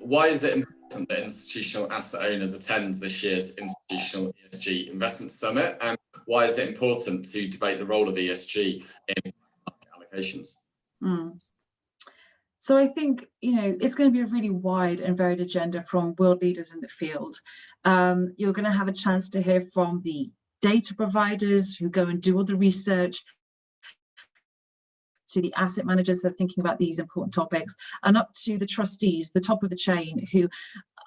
why is it important that institutional asset owners attend this year's Institutional ESG Investment Summit? And why is it important to debate the role of ESG in market allocations? So I think, it's going to be a really wide and varied agenda from world leaders in the field. You're going to have a chance to hear from the data providers who go and do all the research, to the asset managers that are thinking about these important topics, and up to the trustees, the top of the chain, who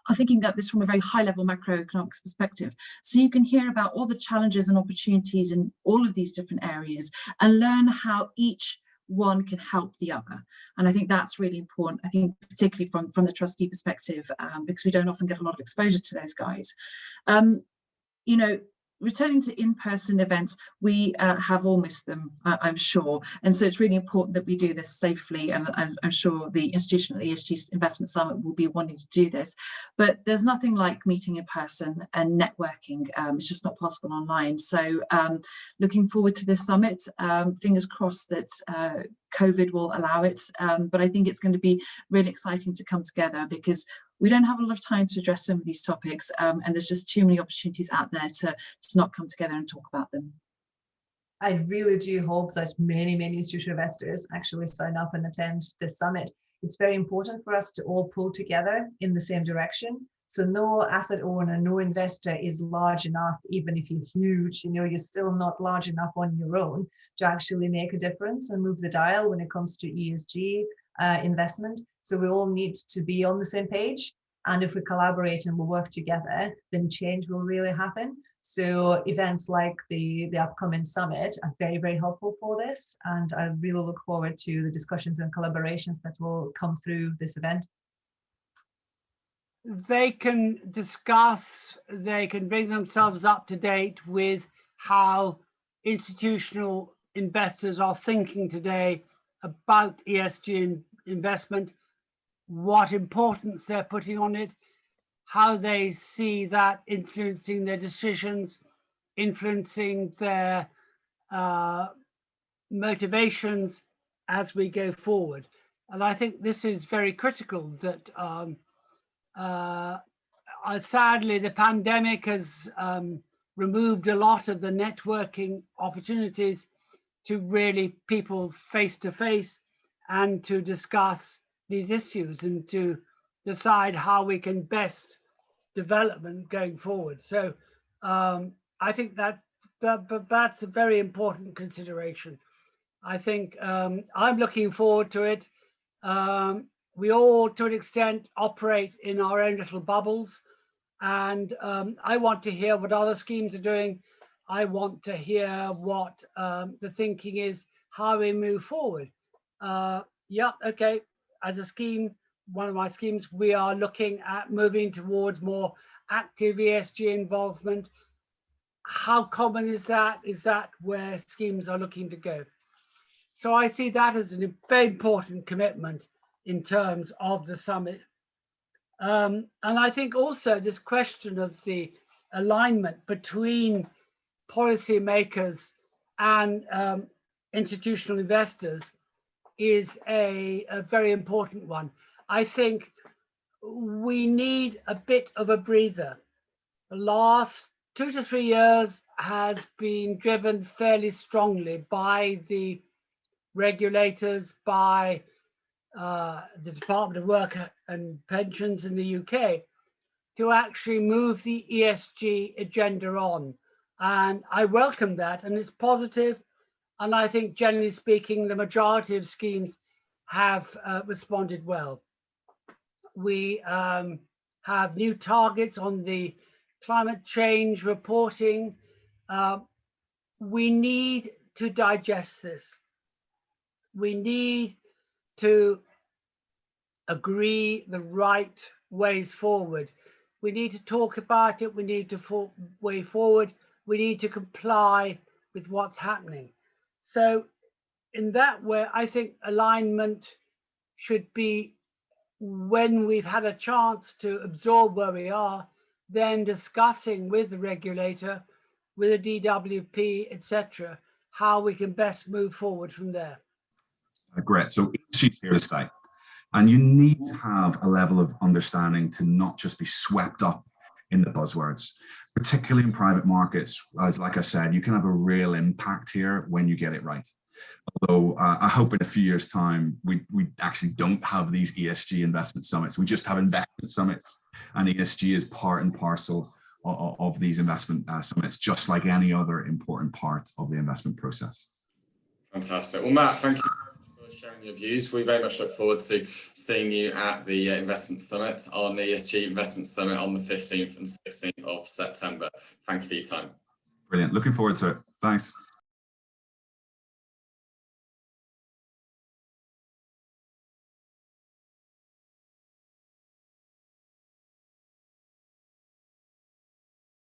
are thinking about this from a very high level macroeconomics perspective. So you can hear about all the challenges and opportunities in all of these different areas and learn how each one can help the other. And I think that's really important, I think particularly from the trustee perspective, because we don't often get a lot of exposure to those guys. Returning to in-person events, we have all missed them, I'm sure. And so it's really important that we do this safely. And I'm sure the Institutional ESG Investment Summit will be wanting to do this. But there's nothing like meeting in person and networking. It's just not possible online. So looking forward to this summit. Fingers crossed that COVID will allow it. But I think it's going to be really exciting to come together, because we don't have a lot of time to address some of these topics, and there's just too many opportunities out there to not come together and talk about them. I really do hope that many institutional investors actually sign up and attend this summit. It's very important for us to all pull together in the same direction. So no asset owner, no investor is large enough, even if you're huge, you're still not large enough on your own to actually make a difference and move the dial when it comes to ESG investment. So we all need to be on the same page. And if we collaborate and we work together, then change will really happen. So events like the upcoming summit are very, very helpful for this. And I really look forward to the discussions and collaborations that will come through this event. They can discuss, they can bring themselves up to date with how institutional investors are thinking today about ESG investment, what importance they're putting on it, how they see that influencing their decisions, influencing their motivations as we go forward. And I think this is very critical, that sadly the pandemic has removed a lot of the networking opportunities to really people face to face and to discuss these issues and to decide how we can best develop them going forward. So I think that's a very important consideration. I think I'm looking forward to it. We all, to an extent, operate in our own little bubbles, and I want to hear what other schemes are doing. I want to hear what the thinking is, how we move forward. Yeah, okay, as a scheme, one of my schemes, we are looking at moving towards more active ESG involvement. How common is that? Is that where schemes are looking to go? So I see that as a very important commitment in terms of the summit. And I think also this question of the alignment between policymakers and institutional investors is a very important one. I think we need a bit of a breather. The last 2 to 3 years has been driven fairly strongly by the regulators, by the Department of Work and Pensions in the UK, to actually move the ESG agenda on. And I welcome that, and it's positive. And I think, generally speaking, the majority of schemes have responded well. We have new targets on the climate change reporting. We need to digest this. We need to agree the right ways forward. We need to talk about it. We need to way forward. We need to comply with what's happening. So in that way, I think alignment should be, when we've had a chance to absorb where we are, then discussing with the regulator, with the DWP, etc., how we can best move forward from there. Great. So ESG is here to stay. And you need to have a level of understanding to not just be swept up in the buzzwords, particularly in private markets. As like I said, you can have a real impact here when you get it right. Although I hope in a few years' time, we actually don't have these ESG investment summits. We just have investment summits, and ESG is part and parcel of these investment summits, just like any other important part of the investment process. Fantastic. Well, Matt, thank you for sharing your views. We very much look forward to seeing you at the Investment Summit, on the ESG Investment Summit on the 15th and 16th of September. Thank you for your time. Brilliant. Looking forward to it. Thanks.